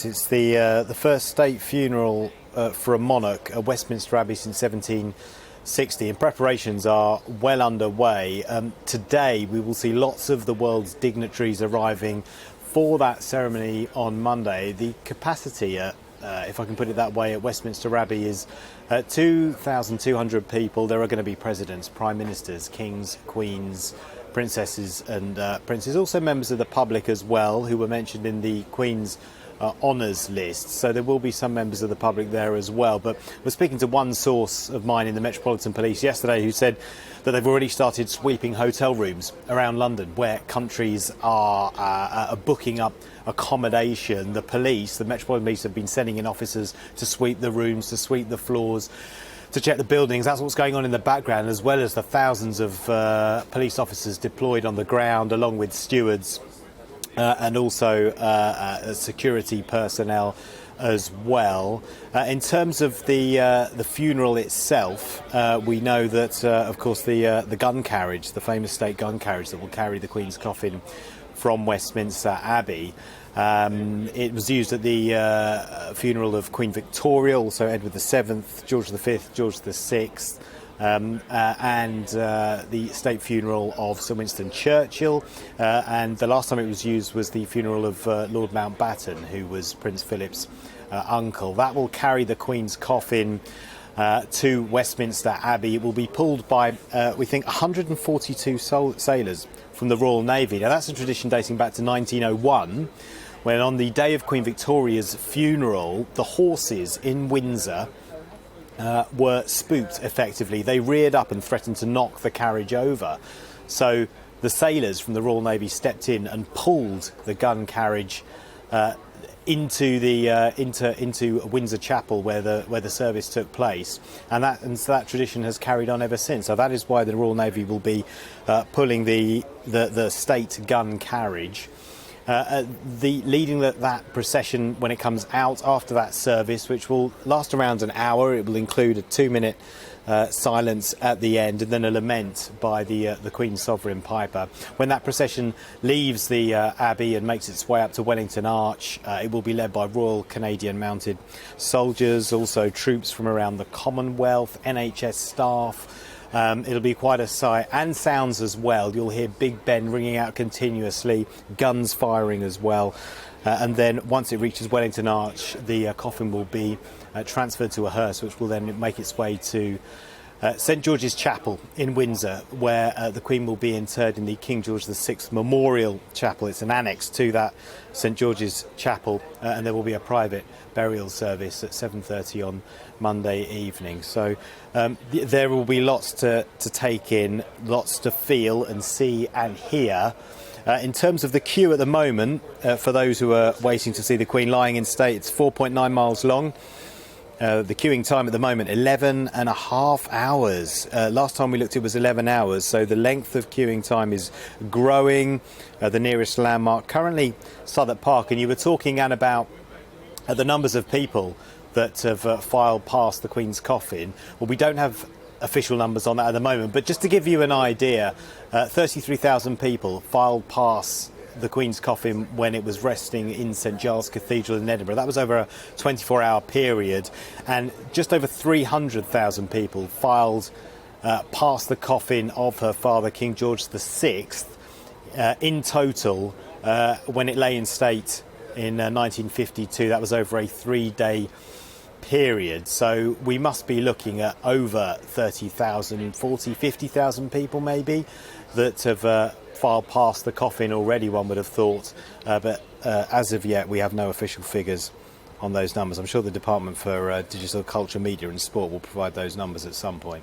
It's the first state funeral for a monarch at Westminster Abbey since 1760, and preparations are well underway. Today we will see lots of the world's dignitaries arriving for that ceremony on Monday. The capacity, if I can put it that way, at Westminster Abbey is 2,200 people. There are going to be presidents, prime ministers, kings, queens, princesses and princes, also members of the public as well, who were mentioned in the Queen's honours list, so there will be some members of the public there as well. But we're speaking to one source of mine in the Metropolitan Police yesterday who said that they've already started sweeping hotel rooms around London where countries are booking up accommodation. The police, the Metropolitan Police, have been sending in officers to sweep the rooms, to sweep the floors, to check the buildings. That's what's going on in the background, as well as the thousands of police officers deployed on the ground, along with stewards and also security personnel as well. In terms of the funeral itself, we know that, of course, the gun carriage, the famous state gun carriage that will carry the Queen's coffin from Westminster Abbey, it was used at the funeral of Queen Victoria, also Edward VII, George V, George VI, and the state funeral of Sir Winston Churchill, and the last time it was used was the funeral of Lord Mountbatten, who was Prince Philip's uncle. That will carry the Queen's coffin to Westminster Abbey. It will be pulled by, we think, 142 sailors from the Royal Navy. Now, that's a tradition dating back to 1901, when on the day of Queen Victoria's funeral, the horses in Windsor were spooked, effectively. They reared up and threatened to knock the carriage over. So the sailors from the Royal Navy stepped in and pulled the gun carriage into Windsor Chapel, where the service took place, and so that tradition has carried on ever since. So that is why the Royal Navy will be pulling the state gun carriage. Leading that procession when it comes out after that service, which will last around an hour. It will include a 2-minute silence at the end, and then a lament by the Queen's Sovereign Piper. When that procession leaves the Abbey and makes its way up to Wellington Arch, it will be led by Royal Canadian Mounted Soldiers, also troops from around the Commonwealth, NHS staff. It'll be quite a sight, and sounds as well. You'll hear Big Ben ringing out continuously, guns firing as well. And then once it reaches Wellington Arch, the coffin will be transferred to a hearse, which will then make its way to St George's Chapel in Windsor, where the Queen will be interred in the King George VI Memorial Chapel. It's an annex to that St George's Chapel, and there will be a private burial service at 7:30 on Monday evening. So there will be lots to take in, lots to feel and see and hear. In terms of the queue at the moment, for those who are waiting to see the Queen lying in state, it's 4.9 miles long. The queuing time at the moment, 11.5 hours. Last time we looked, it was 11 hours. So the length of queuing time is growing. The nearest landmark, currently Southwark Park. And you were talking, Anne, about the numbers of people that have filed past the Queen's coffin. Well, we don't have official numbers on that at the moment. But just to give you an idea, 33,000 people filed past the Queen's coffin when it was resting in St Giles Cathedral in Edinburgh. That was over a 24-hour period, and just over 300,000 people filed past the coffin of her father, King George VI, in total when it lay in state in 1952. That was over a 3-day period. So we must be looking at over 30,000, 40, 50,000 people maybe that have filed past the coffin already, one would have thought, but as of yet we have no official figures on those numbers. I'm sure the Department for Digital Culture, Media and Sport will provide those numbers at some point.